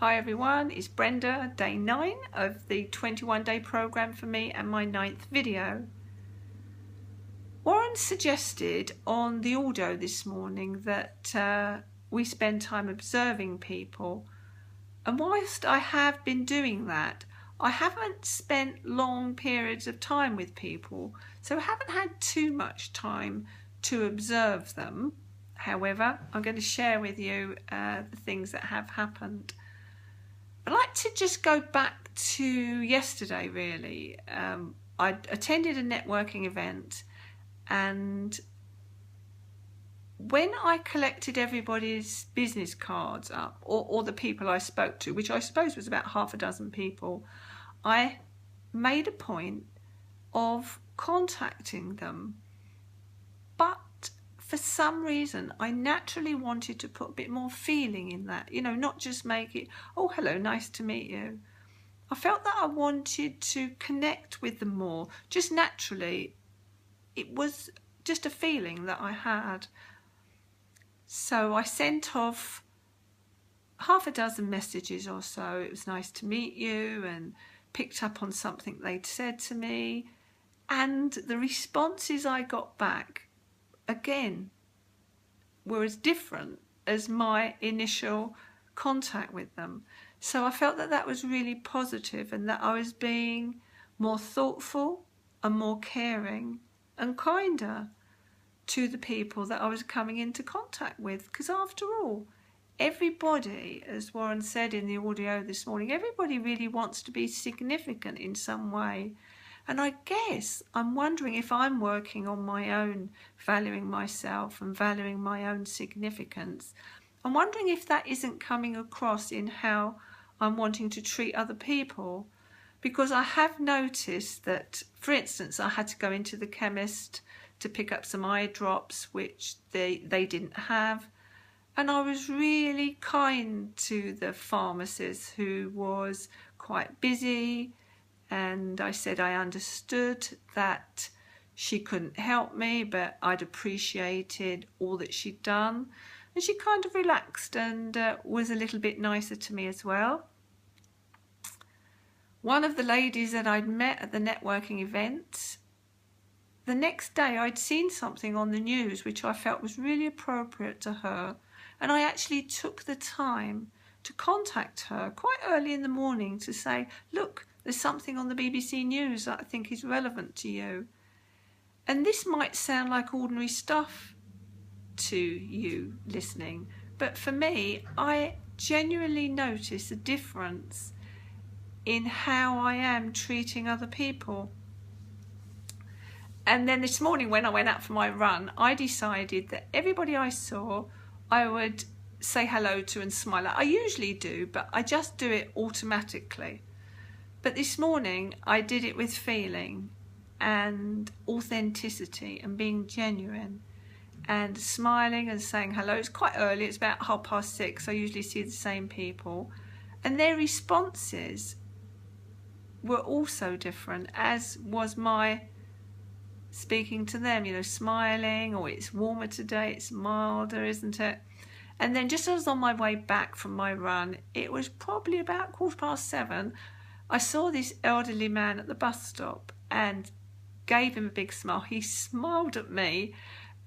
Hi everyone, it's Brenda, day 9 of the 21-day program for me and my 9th video. Warren suggested on the audio this morning that we spend time observing people, and whilst I have been doing that, I haven't spent long periods of time with people, so I haven't had too much time to observe them. However, I'm going to share with you the things that have happened. I'd like to just go back to yesterday really. I attended a networking event, and when I collected everybody's business cards up, or the people I spoke to, which I suppose was about half a dozen people, I made a point of contacting them. But for some reason, I naturally wanted to put a bit more feeling in that, not just make it, oh, hello, nice to meet you. I felt that I wanted to connect with them more, just naturally. It was just a feeling that I had. So I sent off half a dozen messages or so. It was nice to meet you, and picked up on something they'd said to me. And the responses I got back, again, were as different as my initial contact with them. So I felt that that was really positive, and that I was being more thoughtful and more caring and kinder to the people that I was coming into contact with. Because after all, everybody, as Warren said in the audio this morning, everybody really wants to be significant in some way. And I guess I'm wondering if I'm working on my own valuing myself and valuing my own significance. I'm wondering if that isn't coming across in how I'm wanting to treat other people. Because I have noticed that, for instance, I had to go into the chemist to pick up some eye drops, which they didn't have. And I was really kind to the pharmacist, who was quite busy. And I said I understood that she couldn't help me, but I'd appreciated all that she'd done. And she kind of relaxed and was a little bit nicer to me as well. One of the ladies that I'd met at the networking event, the next day I'd seen something on the news which I felt was really appropriate to her. And I actually took the time to contact her quite early in the morning to say, look, there's something on the BBC News that I think is relevant to you. And this might sound like ordinary stuff to you listening, but for me, I genuinely notice a difference in how I am treating other people. And then this morning when I went out for my run, I decided that everybody I saw, I would say hello to and smile at. I usually do, but I just do it automatically. But this morning I did it with feeling and authenticity and being genuine and smiling and saying hello. It's quite early, it's about 6:30. I usually see the same people, and their responses were also different, as was my speaking to them, smiling, or it's warmer today, it's milder, isn't it? And then just as I was on my way back from my run, it was probably about 7:15, I saw this elderly man at the bus stop and gave him a big smile. He smiled at me,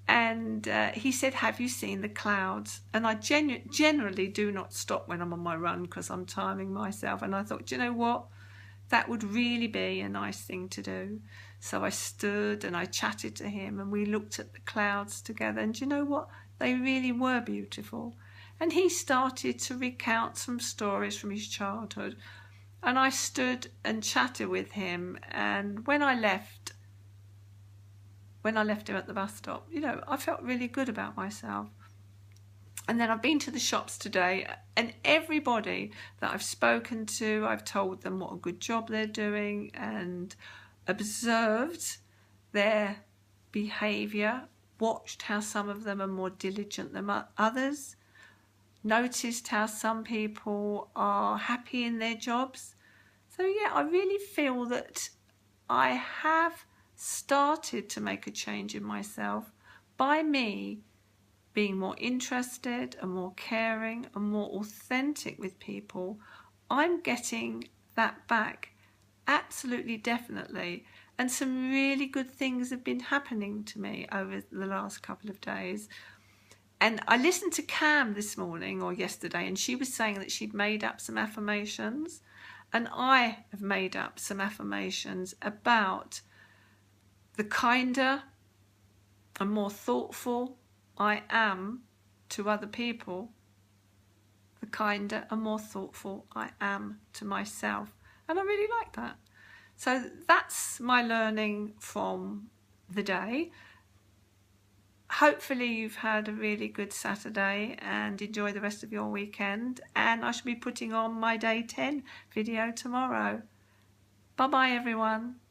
and he said, have you seen the clouds? And I generally do not stop when I'm on my run because I'm timing myself. And I thought, do you know what? That would really be a nice thing to do. So I stood and I chatted to him, and we looked at the clouds together. And do you know what? They really were beautiful. And he started to recount some stories from his childhood. And I stood and chatted with him. And when I left him at the bus stop, I felt really good about myself. And then I've been to the shops today, and everybody that I've spoken to, I've told them what a good job they're doing and observed their behaviour, watched how some of them are more diligent than others, noticed how some people are happy in their jobs. So yeah, I really feel that I have started to make a change in myself by me being more interested and more caring and more authentic with people, I'm getting that back, absolutely, definitely. And some really good things have been happening to me over the last couple of days. And I listened to Cam this morning or yesterday, and she was saying that she'd made up some affirmations, and I have made up some affirmations about the kinder and more thoughtful I am to other people, the kinder and more thoughtful I am to myself. And I really like that. So that's my learning from the day. Hopefully you've had a really good Saturday and enjoy the rest of your weekend. And I shall be putting on my day 10 video tomorrow. Bye bye everyone.